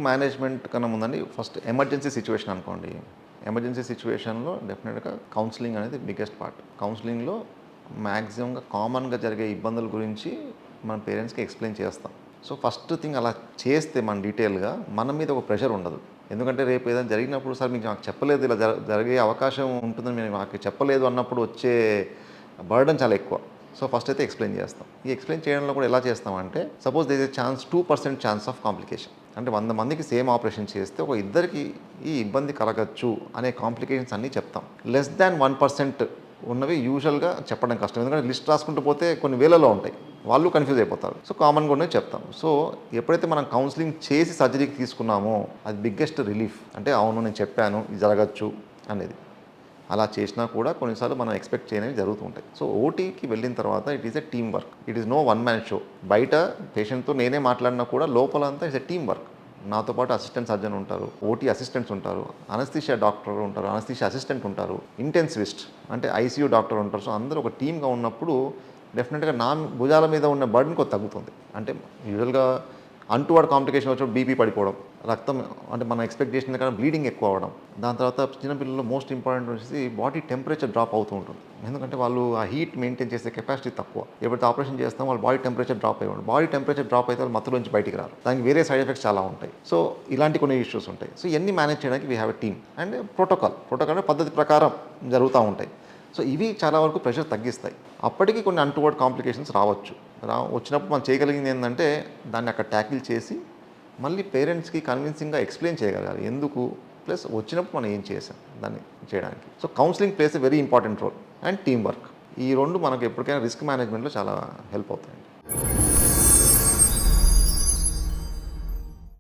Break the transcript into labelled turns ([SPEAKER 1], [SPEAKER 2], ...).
[SPEAKER 1] Management కన్నా ముందండి first emergency situation అనుకోండి. Emergency సిచ్యువేషన్లో డెఫినెట్గా కౌన్సిలింగ్ అనేది బిగ్గెస్ట్ పార్ట్. కౌన్సిలింగ్లో మ్యాక్సిమంగా కామన్గా జరిగే ఇబ్బందుల గురించి మన పేరెంట్స్కి ఎక్స్ప్లెయిన్ చేస్తాం. సో ఫస్ట్ థింగ్ అలా చేస్తే మన డీటెయిల్గా మన మీద ఒక ప్రెషర్ ఉండదు. ఎందుకంటే రేపు ఏదైనా జరిగినప్పుడు సార్ మీకు నాకు చెప్పలేదు, ఇలా జరిగే అవకాశం ఉంటుందని మీరు నాకు చెప్పలేదు అన్నప్పుడు వచ్చే బర్డన్ చాలా ఎక్కువ. సో ఫస్ట్ అయితే ఎక్స్ప్లెయిన్ చేస్తాం. ఈ ఎక్స్ప్లెయిన్ చేయడంలో కూడా ఎలా చేస్తామంటే suppose there is chance 2% chance of complication. అంటే 100 మందికి సేమ్ ఆపరేషన్ చేస్తే ఒక ఇద్దరికి ఈ ఇబ్బంది కలగచ్చు అనే కాంప్లికేషన్స్ అన్నీ చెప్తాం. లెస్ దాన్ 1% ఉన్నవి యూజువల్గా చెప్పడం కష్టం. ఎందుకంటే లిస్ట్ రాసుకుంటూ పోతే కొన్ని వేలలో ఉంటాయి, వాళ్ళు కన్ఫ్యూజ్ అయిపోతారు. సో కామన్గా ఉన్నవి చెప్తాం. సో ఎప్పుడైతే మనం కౌన్సిలింగ్ చేసి సర్జరీకి తీసుకున్నామో అది బిగ్గెస్ట్ రిలీఫ్. అంటే అవును నేను చెప్పాను ఇది జరగచ్చు అనేది. అలా చేసినా కూడా కొన్నిసార్లు మనం ఎక్స్పెక్ట్ చేయనివి జరుగుతూ ఉంటాయి. సో ఓటీకి వెళ్ళిన తర్వాత it is a team work. It is no one man show. బయట పేషెంట్తో నేనే మాట్లాడినా కూడా లోపలంతా ఇట్స్ ఎ టీమ్ వర్క్. నాతో పాటు అసిస్టెంట్ సర్జన్ ఉంటారు, ఓటీ అసిస్టెంట్స్ ఉంటారు, అనస్థీషియా డాక్టర్ ఉంటారు, అనస్థీషియా అసిస్టెంట్ ఉంటారు, ఇంటెన్సివిస్ట్ అంటే ఐసీయూ డాక్టర్ ఉంటారు. సో అందరూ ఒక టీమ్గా ఉన్నప్పుడు డెఫినెట్గా నా భుజాల మీద ఉన్న బర్డన్ కొంత తగ్గుతుంది. అంటే యూజువల్గా అంటువర్డ్ కాంప్లికేషన్ వచ్చినప్పుడు బీపీ పడిపోవడం, రక్తం అంటే మనం ఎక్స్పెక్ట్ చేసిన కన్నా బ్లీడింగ్ ఎక్కువ అవ్వడం, దాని తర్వాత చిన్నపిల్లల్లో మోస్ట్ ఇంపార్టెంట్ వచ్చేసి బాడీ టెంపరేచర్ డ్రాప్ అవుతూ ఉంటుంది. ఎందుకంటే వాళ్ళు ఆ హీట్ మెయింటైన్ చేసే కెపాసిటీ తక్కువ. ఎప్పుడైతే ఆపరేషన్ చేస్తాం వాళ్ళు బాడీ టెంపరేచర్ డ్రాప్ అయ్యి బాడీ టెంపరేచర్ డ్రాప్ అయితే వాళ్ళు మత్తులోంచి బయటికి రారు. దానికి వేరే సైడ్ ఎఫెక్ట్స్ చాలా ఉంటాయి. సో ఇలాంటి కొన్ని ఇష్యూస్ ఉంటాయి. సో ఇవన్నీ మేనేజ్ చేయడానికి we have a team and protocol పద్ధతి ప్రకారం జరుగుతూ ఉంటాయి. సో ఇవి చాలా వరకు ప్రెషర్ తగ్గిస్తాయి. అప్పటికి కొన్ని అంటువర్డ్ కాంప్లికేషన్స్ రావచ్చు. వచ్చినప్పుడు మనం చేయగలిగింది ఏంటంటే దాన్ని అక్కడ ట్యాకిల్ చేసి మళ్ళీ పేరెంట్స్కి కన్విన్సింగ్గా ఎక్స్ప్లెయిన్ చేయగలగాలి ఎందుకు, ప్లస్ వచ్చినప్పుడు మనం ఏం చేసాం దాన్ని చేయడానికి. So counselling plays a very important role and team work. ఈ రెండు మనకు ఎప్పటికైనా రిస్క్ మేనేజ్మెంట్లో చాలా హెల్ప్ అవుతాయి.